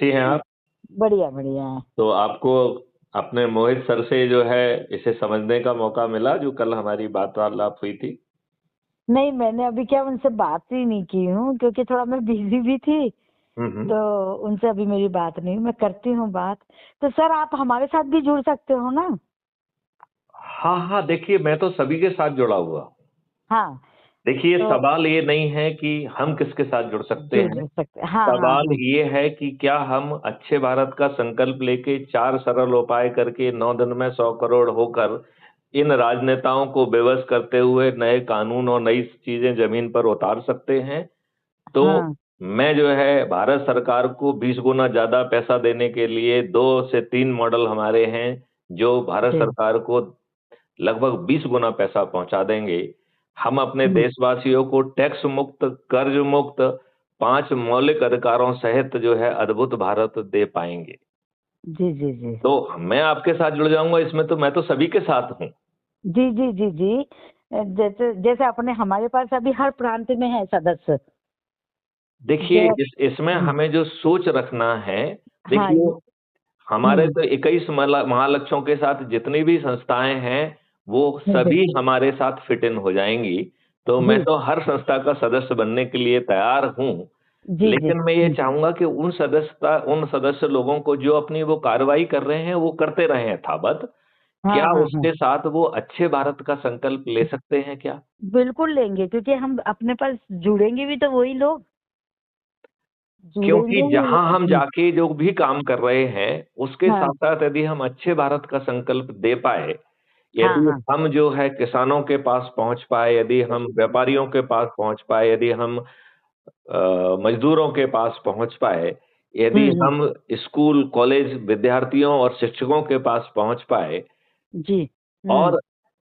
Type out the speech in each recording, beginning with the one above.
कैसी हैं आप? बढ़िया बढ़िया है। तो आपको अपने मोहित सर से जो है इसे समझने का मौका मिला जो कल हमारी वार्तालाप हुई थी? नहीं, मैंने अभी क्या उनसे बात ही नहीं की हूँ, क्योंकि थोड़ा मैं बिजी भी थी। हम्म। तो उनसे अभी मेरी बात नहीं हुई। मैं करती हूँ बात। तो सर, आप हमारे साथ भी जुड़ सकते हो ना? हाँ हाँ, देखिए मैं तो सभी के साथ जुड़ा हुआ हूँ। हाँ। देखिए तो सवाल ये नहीं है कि हम किसके साथ जुड़ सकते हैं। जुड़ सकते, हाँ हाँ सवाल हाँ। ये है कि क्या हम अच्छे भारत का संकल्प लेके 4 सरल उपाय करके 9 दिन में 100 करोड़ होकर इन राजनेताओं को बेबस करते हुए नए कानून और नई चीजें जमीन पर उतार सकते हैं। तो हाँ। मैं जो है भारत सरकार को 20 गुना ज्यादा पैसा देने के लिए 2 से 3 मॉडल हमारे हैं जो भारत जी। सरकार को लगभग 20 गुना पैसा पहुंचा देंगे। हम अपने हम्म, देशवासियों को टैक्स मुक्त, कर्ज मुक्त, 5 मौलिक अधिकारों सहित जो है अद्भुत भारत दे पाएंगे। जी जी जी। तो मैं आपके साथ जुड़ जाऊंगा इसमें, तो मैं तो सभी के साथ हूँ। जी जी जी जी। जैसे जैसे अपने हमारे पास अभी हर प्रांत में है सदस्य। देखिए जो इसमें हमें जो सोच रखना है, हाँ। देखिए हमारे हम्म। तो 21 महालक्ष्यों के साथ जितनी भी संस्थाएं हैं वो जी सभी हमारे साथ फिट इन हो जाएंगी। तो मैं जी तो हर संस्था का सदस्य बनने के लिए तैयार हूँ। जी जी। लेकिन मैं ये चाहूंगा कि उन सदस्य लोगों को जो अपनी वो कार्रवाई कर रहे हैं वो करते रहे यथावत। हाँ क्या हाँ हाँ। उसके साथ वो अच्छे भारत का संकल्प ले सकते हैं क्या? बिल्कुल लेंगे, क्योंकि हम अपने पास जुड़ेंगे भी तो वही लोग क्योंकि जुड़ेंगे ही। जहां हम जाके जो भी काम कर रहे हैं उसके हाँ साथ साथ यदि हम अच्छे भारत का संकल्प दे पाए, हाँ यदि हाँ। हम जो है किसानों के पास पहुंच पाए, यदि हम व्यापारियों के पास पहुंच पाए, यदि हम मजदूरों के पास पहुंच पाए, यदि हम्म। हम स्कूल कॉलेज विद्यार्थियों और शिक्षकों के पास पहुंच पाए, जी। और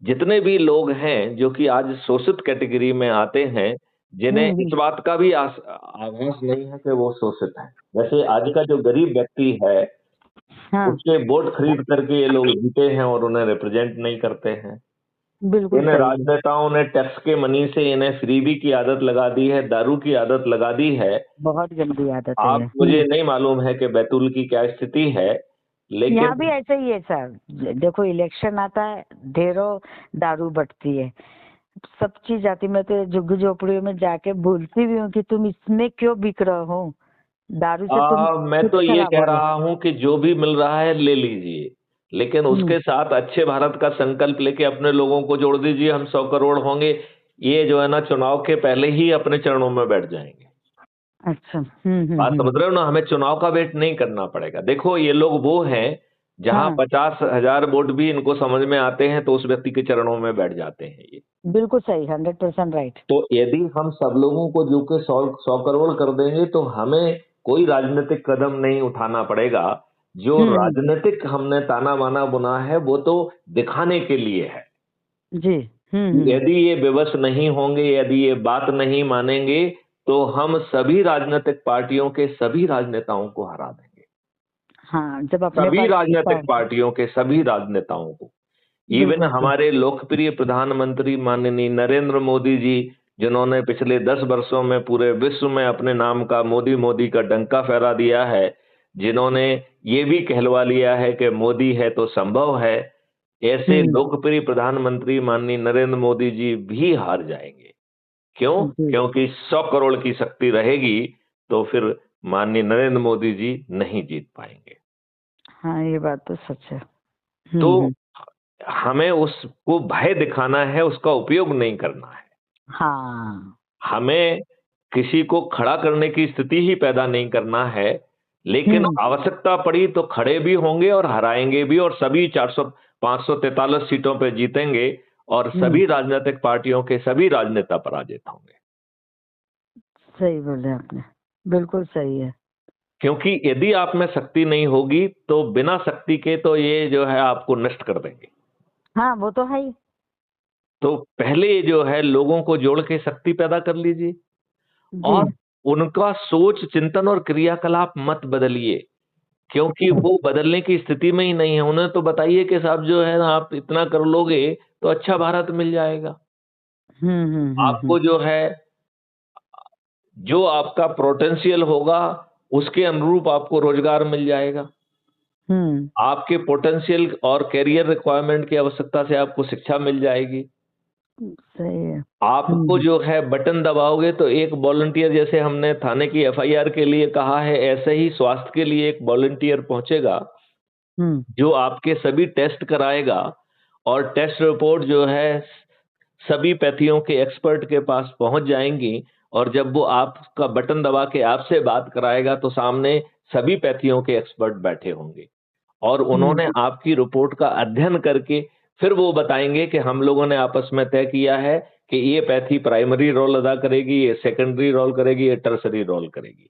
जितने भी लोग हैं जो कि आज शोषित कैटेगरी में आते हैं, जिन्हें हम्म। इस बात का भी आभास नहीं है कि वो शोषित है। जैसे आज का जो गरीब व्यक्ति है हाँ। उसके वोट खरीद करके ये लोग जीते हैं और उन्हें रिप्रेजेंट नहीं करते हैं। बिल्कुल इन्हें सही है। राजनेताओं ने टैक्स के मनी से इन्हें फ्रीबी की आदत लगा दी है, दारू की आदत लगा दी है। बहुत गंदी आदत है आप ये। मुझे नहीं मालूम है कि बैतूल की क्या स्थिति है, लेकिन यहाँ भी ऐसा ही है सर। देखो, इलेक्शन आता है, ढेरों दारू बटती है, सब चीज आती। मैं तो झुग्गी झोपड़ियों में जाके बोलती भी हूँ कि तुम इसमें क्यों बिक रहे हो, दारू से तुम मैं खुद तो ये खराब कह हो रहे रहा हूं कि जो भी मिल रहा है ले लीजिए, लेकिन हो। उसके साथ अच्छे भारत का संकल्प लेके अपने लोगों को जोड़ दीजिए। हम 100 करोड़ होंगे, ये जो है ना चुनाव के पहले ही अपने चरणों में बैठ जाएंगे। अच्छा। बात समझ रहे हो ना, हमें चुनाव का वेट नहीं करना पड़ेगा। देखो ये लोग वो हैं जहां हाँ, 50,000 वोट भी इनको समझ में आते हैं तो उस व्यक्ति के चरणों में बैठ जाते हैं ये। बिल्कुल सही, 100% राइट। तो यदि हम सब लोगों को जो के 100 करोड़ कर देंगे तो हमें कोई राजनीतिक कदम नहीं उठाना पड़ेगा। जो हम्म। राजनीतिक हमने ताना बाना बुना है वो तो दिखाने के लिए है। जी। यदि ये विवश नहीं होंगे, यदि ये बात नहीं मानेंगे, तो हम सभी राजनीतिक पार्टियों के सभी राजनेताओं को हरा देंगे। हाँ, जब अपने सभी पास राजनीतिक पार्टियों के सभी राजनेताओं को। इवन बिल्कुल सही। हमारे लोकप्रिय प्रधानमंत्री माननीय नरेंद्र मोदी जी, जिन्होंने पिछले 10 वर्षों में पूरे विश्व में अपने नाम का मोदी मोदी का डंका फहरा दिया है, जिन्होंने ये भी कहलवा लिया है कि मोदी है तो संभव है, ऐसे हम्म। लोकप्रिय प्रधानमंत्री माननीय नरेंद्र मोदी जी भी हार जाएंगे। क्यों? जी। क्योंकि 100 करोड़ की शक्ति रहेगी तो फिर माननीय नरेंद्र मोदी जी नहीं जीत पाएंगे। हाँ, ये बात तो सच है। तो हम्म। हमें उसको भय दिखाना है, उसका उपयोग नहीं करना है। हाँ। हमें किसी को खड़ा करने की स्थिति ही पैदा नहीं करना है, लेकिन हम्म। आवश्यकता पड़ी तो खड़े भी होंगे और हराएंगे भी, और सभी 400 543 सीटों पे जीतेंगे और हम्म। सभी राजनीतिक पार्टियों के सभी राजनेता पराजित होंगे। सही बोले आपने। बिल्कुल सही है। क्योंकि यदि आप में शक्ति नहीं होगी तो बिना शक्ति के तो ये जो है आपको नष्ट कर देंगे। हाँ, वो तो है ही। तो पहले जो है लोगों को जोड़ के शक्ति पैदा कर लीजिए, जी। और उनका सोच चिंतन और क्रियाकलाप मत बदलिए, क्योंकि वो बदलने की स्थिति में ही नहीं है। उन्हें तो बताइए कि साहब जो है ना आप इतना कर लोगे तो अच्छा भारत मिल जाएगा। आपको जो है, जो आपका पोटेंशियल होगा उसके अनुरूप आपको रोजगार मिल जाएगा। आपके पोटेंशियल और करियर रिक्वायरमेंट की आवश्यकता से आपको शिक्षा मिल जाएगी। सही है। आपको जो है बटन दबाओगे तो एक वॉलंटियर, जैसे हमने थाने की एफआईआर के लिए कहा है, ऐसे ही स्वास्थ्य के लिए एक वॉलंटियर पहुंचेगा जो आपके सभी टेस्ट कराएगा, और टेस्ट रिपोर्ट जो है सभी पैथियों के एक्सपर्ट के पास पहुंच जाएंगी, और जब वो आपका बटन दबा के आपसे बात कराएगा तो सामने सभी पैथियों के एक्सपर्ट बैठे होंगे, और उन्होंने आपकी रिपोर्ट का अध्ययन करके फिर वो बताएंगे कि हम लोगों ने आपस में तय किया है कि ये पैथी प्राइमरी रोल अदा करेगी, ये सेकेंडरी रोल करेगी, ये टर्सरी रोल करेगी।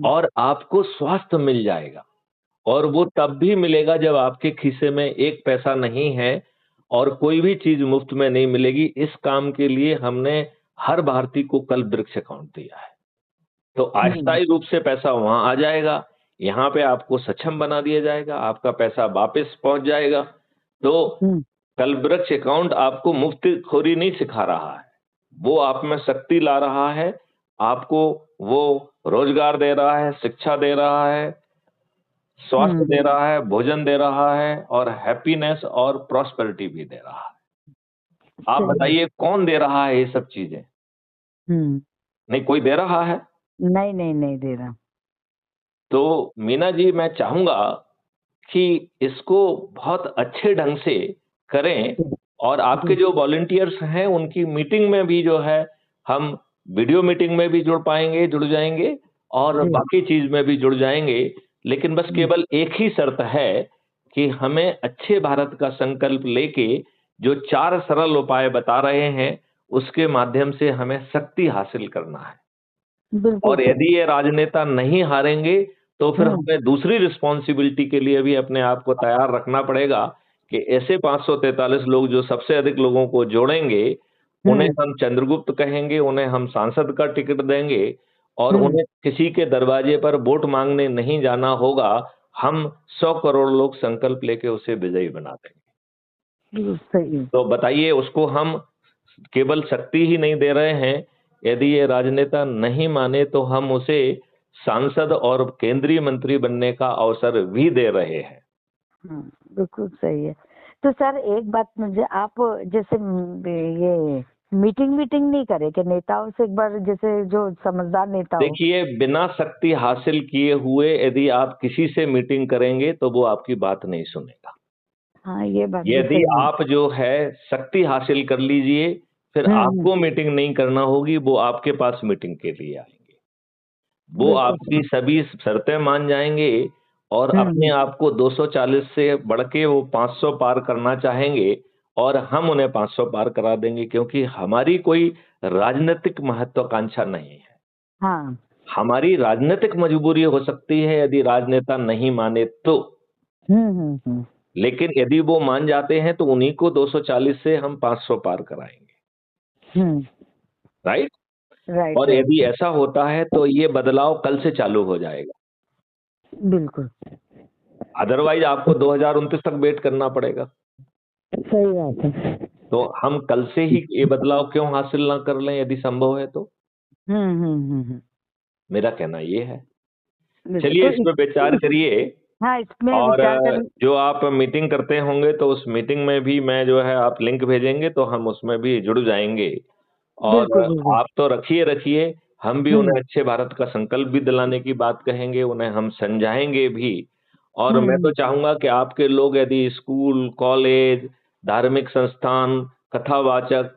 और आपको स्वास्थ्य मिल जाएगा, और वो तब भी मिलेगा जब आपके खीसे में एक पैसा नहीं है, और कोई भी चीज मुफ्त में नहीं मिलेगी। इस काम के लिए हमने हर भारतीय को कल्प वृक्ष अकाउंट दिया है, तो अस्थायी रूप से पैसा वहां आ जाएगा, यहाँ पे आपको सक्षम बना दिया जाएगा, आपका पैसा वापस पहुंच जाएगा। तो कल्प वृक्ष अकाउंट आपको मुफ्तखोरी नहीं सिखा रहा है, वो आप में शक्ति ला रहा है, आपको वो रोजगार दे रहा है, शिक्षा दे रहा है, स्वास्थ्य दे रहा है, भोजन दे रहा है, और हैप्पीनेस और प्रॉस्पेरिटी भी दे रहा है। आप बताइए कौन दे रहा है ये सब चीजें? नहीं कोई दे रहा है? नहीं नहीं नहीं दे रहा। तो मीना जी, मैं चाहूंगा कि इसको बहुत अच्छे ढंग से करें, और आपके जो वॉलंटियर्स हैं उनकी मीटिंग में भी जो है हम वीडियो मीटिंग में भी जुड़ जाएंगे, और बाकी चीज में भी जुड़ जाएंगे। लेकिन बस केवल एक ही शर्त है कि हमें अच्छे भारत का संकल्प लेके जो 4 सरल उपाय बता रहे हैं उसके माध्यम से हमें शक्ति हासिल करना है। और यदि ये राजनेता नहीं हारेंगे तो फिर हमें दूसरी रिस्पॉन्सिबिलिटी के लिए भी अपने आप को तैयार रखना पड़ेगा कि ऐसे 543 लोग जो सबसे अधिक लोगों को जोड़ेंगे, उन्हें हम चंद्रगुप्त कहेंगे, उन्हें हम सांसद का टिकट देंगे, और उन्हें किसी के दरवाजे पर वोट मांगने नहीं जाना होगा। हम 100 करोड़ लोग संकल्प लेके उसे विजयी बना देंगे। तो बताइए, उसको हम केवल शक्ति ही नहीं दे रहे हैं, यदि ये राजनेता नहीं माने तो हम उसे सांसद और केंद्रीय मंत्री बनने का अवसर भी दे रहे हैं। बिल्कुल सही है। तो सर एक बात मुझे आप जैसे ये मीटिंग नहीं करे कि नेताओं से एक बार, जैसे जो समझदार नेता हो। देखिए, बिना शक्ति हासिल किए हुए यदि आप किसी से मीटिंग करेंगे तो वो आपकी बात नहीं सुनेगा। हाँ, ये बात यदि आप जो है शक्ति हासिल कर लीजिए, फिर आपको मीटिंग नहीं करना होगी, वो आपके पास मीटिंग के लिए आएंगे, वो आपकी सभी शर्तें मान जाएंगे, और अपने आप को 240 से बढ़ के वो 500 पार करना चाहेंगे, और हम उन्हें 500 पार करा देंगे, क्योंकि हमारी कोई राजनीतिक महत्वाकांक्षा नहीं है। हाँ। हमारी राजनीतिक मजबूरी हो सकती है यदि राजनेता नहीं माने तो। लेकिन यदि वो मान जाते हैं तो उन्हीं को 240 से हम 500 पार कराएंगे। राइट। और यदि ऐसा होता है तो ये बदलाव कल से चालू हो जाएगा। बिल्कुल। अदरवाइज आपको 2029 तक वेट करना पड़ेगा। सही बात है। तो हम कल से ही ये बदलाव क्यों हासिल ना कर लें यदि संभव है तो। मेरा कहना ये है। चलिए, इस पे विचार करिए। हाँ, इसमें और विचार जो आप मीटिंग करते होंगे तो उस मीटिंग में भी मैं जो है, आप लिंक भेजेंगे तो हम उसमें भी जुड़ जाएंगे। और आप तो रखिए, हम भी उन्हें अच्छे भारत का संकल्प भी दिलाने की बात कहेंगे, उन्हें हम समझाएंगे भी। और मैं तो चाहूंगा कि आपके लोग यदि स्कूल, कॉलेज, धार्मिक संस्थान, कथावाचक,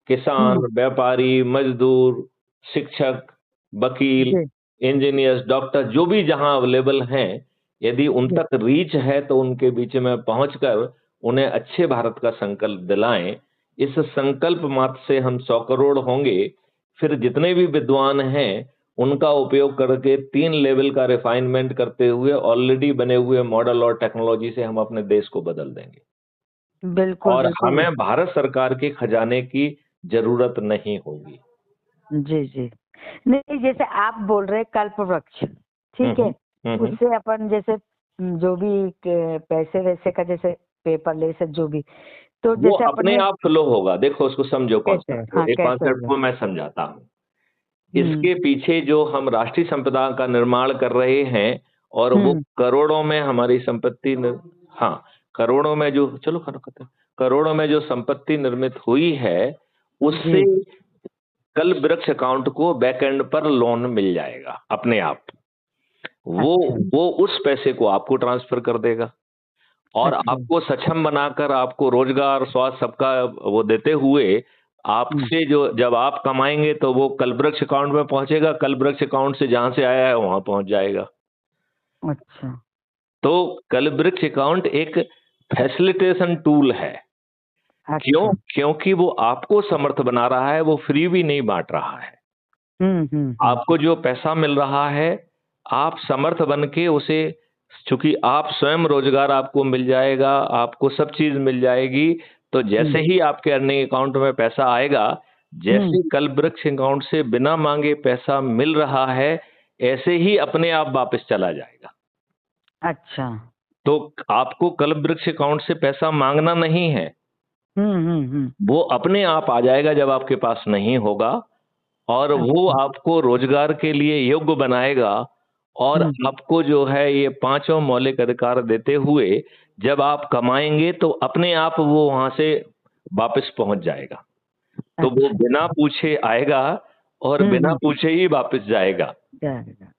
किसान, व्यापारी, मजदूर, शिक्षक, वकील, इंजीनियर्स, डॉक्टर, जो भी जहां अवेलेबल हैं, यदि उन तक रीच है तो उनके बीच में पहुंचकर उन्हें अच्छे भारत का संकल्प दिलाएं। इस संकल्प मात्र से हम 100 करोड़ होंगे। फिर जितने भी विद्वान हैं उनका उपयोग करके 3 लेवल का रिफाइनमेंट करते हुए ऑलरेडी बने हुए मॉडल और टेक्नोलॉजी से हम अपने देश को बदल देंगे। बिल्कुल। और हमें भारत सरकार के खजाने की जरूरत नहीं होगी। जी। नहीं, जैसे आप बोल रहे कल्प वृक्ष, ठीक है, उससे अपन जैसे जो भी पैसे वैसे का, जैसे पेपर ले से जो भी, तो वो अपने आप फ्लो होगा। देखो, उसको समझो कॉन्सेप्ट को। एक कॉन्सेप्ट को मैं समझाता हूँ। इसके पीछे जो हम राष्ट्रीय संपदा का निर्माण कर रहे हैं और वो करोड़ों में हमारी संपत्ति हाँ, करोड़ों में जो चलो खत्म करते हैं, करोड़ों में जो संपत्ति निर्मित हुई है उससे कल वृक्ष अकाउंट को बैक एंड पर लोन मिल जाएगा अपने आप। वो उस पैसे को आपको ट्रांसफर कर देगा और आपको सक्षम बनाकर आपको रोजगार, स्वास्थ्य सबका वो देते हुए आपसे जो जब आप कमाएंगे तो वो कल वृक्ष अकाउंट में पहुंचेगा, कल वृक्ष अकाउंट से जहां से आया है वहां पहुंच जाएगा। अच्छा, तो कल वृक्ष अकाउंट एक फैसिलिटेशन टूल है। क्यों? क्योंकि वो आपको समर्थ बना रहा है, वो फ्री भी नहीं बांट रहा है। आपको जो पैसा मिल रहा है आप समर्थ बन के उसे, चूंकि आप स्वयं रोजगार आपको मिल जाएगा, आपको सब चीज मिल जाएगी, तो जैसे ही आपके अर्निंग अकाउंट में पैसा आएगा, जैसे कल वृक्ष अकाउंट से बिना मांगे पैसा मिल रहा है, ऐसे ही अपने आप वापस चला जाएगा। अच्छा, तो आपको कल वृक्ष अकाउंट से पैसा मांगना नहीं है, वो अपने आप आ जाएगा जब आपके पास नहीं होगा, और वो आपको रोजगार के लिए योग्य बनाएगा और आपको जो है ये पांचों मौलिक अधिकार देते हुए जब आप कमाएंगे तो अपने आप वो वहां से वापस पहुंच जाएगा। तो वो बिना पूछे आएगा और बिना पूछे ही वापस जाएगा।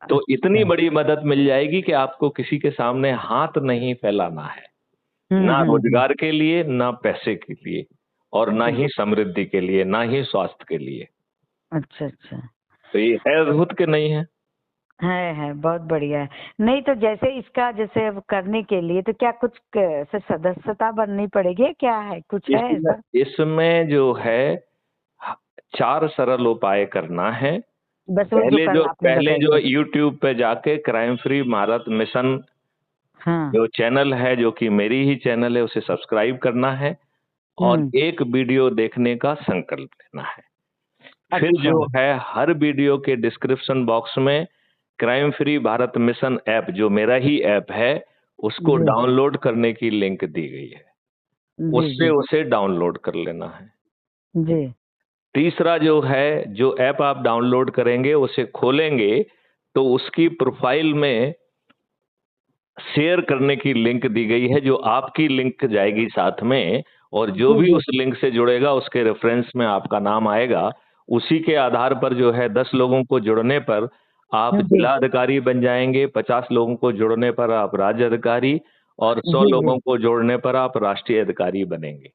तो इतनी बड़ी मदद मिल जाएगी कि आपको किसी के सामने हाथ नहीं फैलाना है, ना रोजगार के लिए, ना पैसे के लिए, और ना ही समृद्धि के लिए, ना ही स्वास्थ्य के लिए। अच्छा अच्छा, तो ये है अद्भुत के नहीं है? है बहुत बढ़िया है। नहीं तो जैसे इसका जैसे अब करने के लिए तो क्या कुछ सदस्यता बननी पड़ेगी, क्या है कुछ है ऐसा? इसमें जो है 4 सरल उपाय करना है। बस पहले जो YouTube पे जाके क्राइम फ्री भारत मिशन जो चैनल है, जो कि मेरी ही चैनल है, उसे सब्सक्राइब करना है और एक वीडियो देखने का संकल्प लेना है। फिर जो है हर वीडियो के डिस्क्रिप्शन बॉक्स में crime free Bharat mission app, जो मेरा ही ऐप है, उसको डाउनलोड करने की लिंक दी गई है, उससे उसे डाउनलोड कर लेना है जी। तीसरा जो है, जो ऐप आप डाउनलोड करेंगे उसे खोलेंगे तो उसकी प्रोफाइल में शेयर करने की लिंक दी गई है, जो आपकी लिंक जाएगी साथ में, और जो भी उस लिंक से जुड़ेगा उसके रेफरेंस में आपका नाम आएगा। उसी के आधार पर जो है 10 लोगों को जुड़ने पर आप जिला अधिकारी बन जाएंगे, 50 लोगों को जुड़ने पर आप राज्य अधिकारी, और 100 लोगों को जोड़ने पर आप राष्ट्रीय अधिकारी बनेंगे।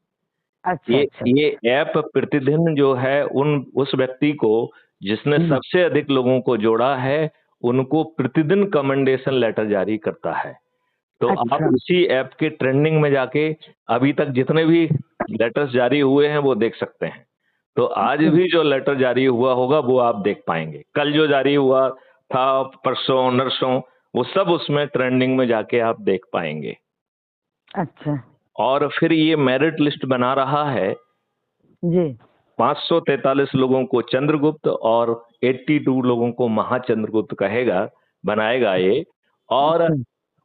ये ऐप प्रतिदिन जो है उस व्यक्ति को जिसने सबसे अधिक लोगों को जोड़ा है, उनको प्रतिदिन कमेंडेशन लेटर जारी करता है। तो आप उसी ऐप के ट्रेंडिंग में जाके अभी तक जितने भी लेटर्स जारी हुए हैं वो देख सकते हैं। तो आज भी जो लेटर जारी हुआ होगा वो आप देख पाएंगे, कल जो जारी हुआ था, परसों नरसों, वो सब उसमें ट्रेंडिंग में जाके आप देख पाएंगे। अच्छा। और फिर ये मेरिट लिस्ट बना रहा है जी। 543 लोगों को चंद्रगुप्त और 82 लोगों को महाचंद्रगुप्त बनाएगा ये, और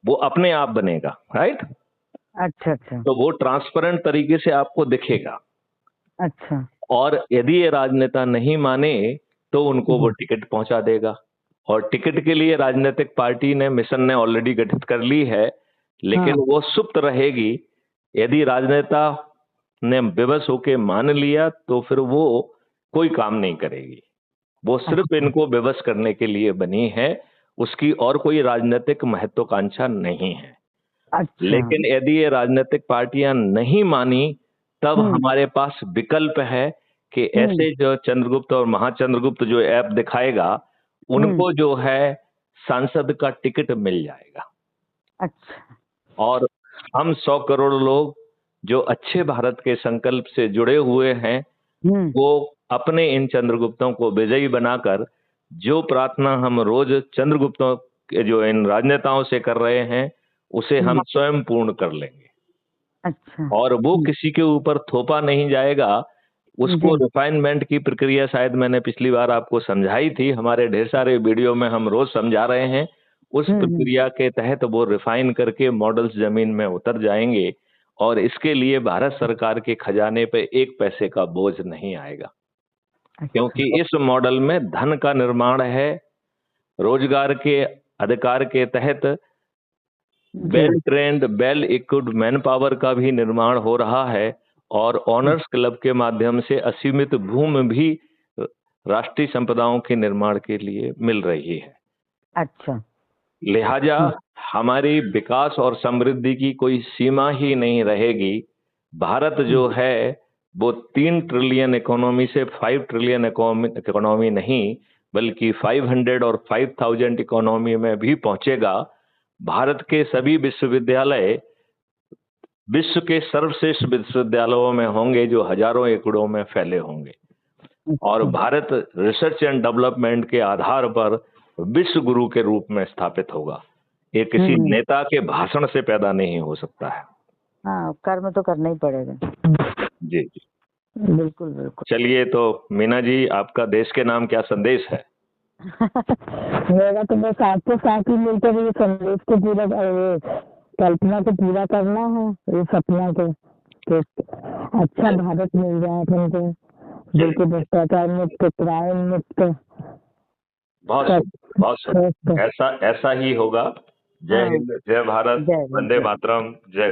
वो अपने आप बनेगा, राइट? अच्छा अच्छा। तो वो ट्रांसपेरेंट तरीके से आपको दिखेगा। अच्छा। और यदि ये राजनेता नहीं माने तो उनको वो टिकट पहुंचा देगा, और टिकट के लिए राजनीतिक पार्टी ने, मिशन ने ऑलरेडी गठित कर ली है, लेकिन वो सुप्त रहेगी। यदि राजनेता ने विवश होके मान लिया तो फिर वो कोई काम नहीं करेगी, वो सिर्फ इनको विवश करने के लिए बनी है, उसकी और कोई राजनीतिक महत्वाकांक्षा नहीं है। अच्छा। लेकिन यदि ये राजनीतिक पार्टियां नहीं मानी तब हमारे पास विकल्प है कि ऐसे जो चंद्रगुप्त और महाचंद्रगुप्त जो ऐप दिखाएगा, उनको जो है सांसद का टिकट मिल जाएगा। अच्छा। और हम 100 करोड़ लोग जो अच्छे भारत के संकल्प से जुड़े हुए हैं, वो अपने इन चंद्रगुप्तों को विजयी बनाकर जो प्रार्थना हम रोज चंद्रगुप्तों के जो इन राजनेताओं से कर रहे हैं, उसे हम स्वयं पूर्ण कर लेंगे। अच्छा। और वो किसी के ऊपर थोपा नहीं जाएगा, उसको रिफाइनमेंट की प्रक्रिया शायद मैंने पिछली बार आपको समझाई थी, हमारे ढेर सारे वीडियो में हम रोज समझा रहे हैं। उस प्रक्रिया के तहत वो रिफाइन करके मॉडल्स जमीन में उतर जाएंगे, और इसके लिए भारत सरकार के खजाने पे 1 पैसे का बोझ नहीं आएगा। क्योंकि अच्छा। इस मॉडल में धन का निर्माण है, रोजगार के अधिकार के तहत जी। Well trained well equipped man power का भी निर्माण हो रहा है और ऑनर्स क्लब के माध्यम से असीमित भूमि भी राष्ट्रीय संपदाओं के निर्माण के लिए मिल रही है। अच्छा। लिहाजा हमारी विकास और समृद्धि की कोई सीमा ही नहीं रहेगी। भारत जो है वो 3 ट्रिलियन इकोनॉमी से 5 ट्रिलियन इकोनॉमी नहीं बल्कि 500 और 5000 इकोनॉमी में भी पहुंचेगा। भारत के सभी विश्वविद्यालय विश्व के सर्वश्रेष्ठ विश्वविद्यालयों में होंगे जो हजारों एकड़ों में फैले होंगे और भारत रिसर्च एंड डेवलपमेंट के आधार पर विश्व गुरु के रूप में स्थापित होगा। ये किसी नेता के भाषण से पैदा नहीं हो सकता है। हाँ, कर्म तो करना ही पड़ेगा। जी जी बिल्कुल बिल्कुल। चलिए, तो मीना जी, आपका देश के नाम क्या संदेश है? मेरा तो बस आपके साथ ही मिलकर ये संदेश को पूरा कल्पना को पूरा करना है, ये सपना को कि अच्छा भारत मिल जाए अपन को, बिल्कुल भ्रष्टाचार मुक्त, क्राइम मुक्त। बहुत ऐसा ही होगा। जय हिंद, जय भारत, वंदे मातरम, जय।